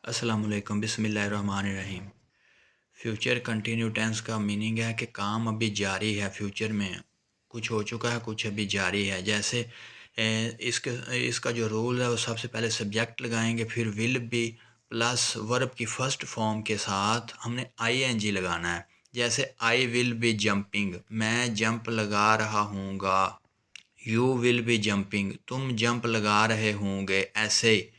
अस्सलाम वालेकुम बिस्मिल्लाहिर्रहमानिर्रहीम। फ्यूचर कंटिन्यू टेंस का मीनिंग है कि काम अभी जारी है, फ्यूचर में कुछ हो चुका है, कुछ अभी जारी है। जैसे इसके इसका जो रूल है वो सबसे पहले सब्जेक्ट लगाएंगे, फिर विल बी प्लस वर्ब की फ़र्स्ट फॉर्म के साथ हमने आईएनजी लगाना है। जैसे आई विल बी जंपिंग, मैं जंप लगा रहा हूँगा। यू विल बी जंपिंग, तुम जंप लगा रहे होंगे। ऐसे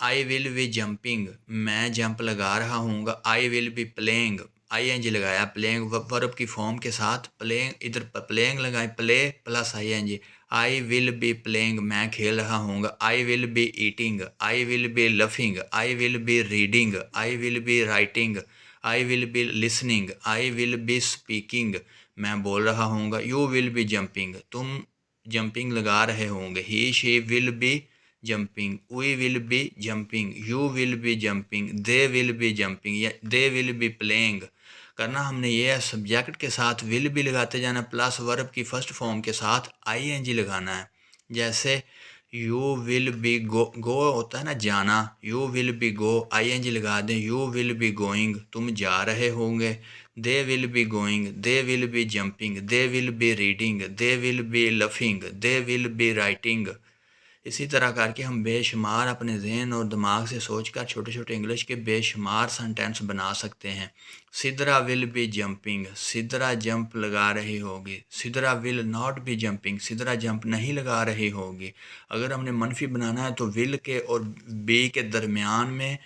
आई विल बी जंपिंग, मैं जंप लगा रहा हूँगा। I will be playing, I N G लगाया, प्लेइंग वर्ब की फॉर्म के साथ, प्लेइंग इधर प्लेइंग लगाए, play plus I N G. I will be playing, मैं खेल रहा हूँगा। I will be eating, I will be laughing, I will be reading, I will be writing, I will be listening, I will be speaking, मैं बोल रहा हूँगा। You will be jumping, तुम jumping लगा रहे होंगे। He she will be jumping, we will be jumping, you will be jumping, they will be jumping या दे will be playing. करना हमने ये है, सब्जेक्ट के साथ विल भी लगाते जाना प्लस वर्ब की फर्स्ट फॉर्म के साथ आईएनजी लगाना है। जैसे you will be go, go होता है ना जाना, you will be go, ING लगा दें, यू विल बी गोइंग, तुम जा रहे होंगे। दे will be going, they will be jumping, they will be reading, they will be laughing, they will be writing. इसी तरह करके हम बेशुमार अपने जहन और दिमाग से सोचकर छोटे छोटे इंग्लिश के बेशुमार सेंटेंस बना सकते हैं। Sidra will be jumping, Sidra jump लगा रही होगी। Sidra will not be jumping, Sidra jump नहीं लगा रही होगी। अगर हमने मनफी बनाना है तो विल के और बी के दरमियान में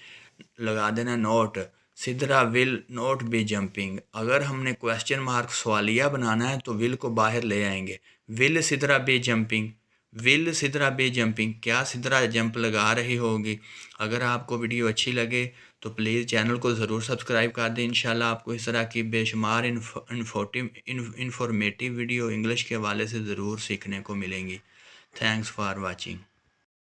लगा देना note, Sidra will note be jumping. अगर हमने क्वेश्चन मार्क सवालिया बनाना है तो विल को बाहर ले आएंगे। Will Sidra be jumping, will Sidra be jumping, क्या सिदरा जंप लगा रही होगी। अगर आपको वीडियो अच्छी लगे तो प्लीज़ चैनल को ज़रूर सब्सक्राइब कर दें। इंशाल्लाह आपको इस तरह की बेशुमार इन्फॉर्मेटिव वीडियो इंग्लिश के हवाले से ज़रूर सीखने को मिलेंगी। Thanks for watching.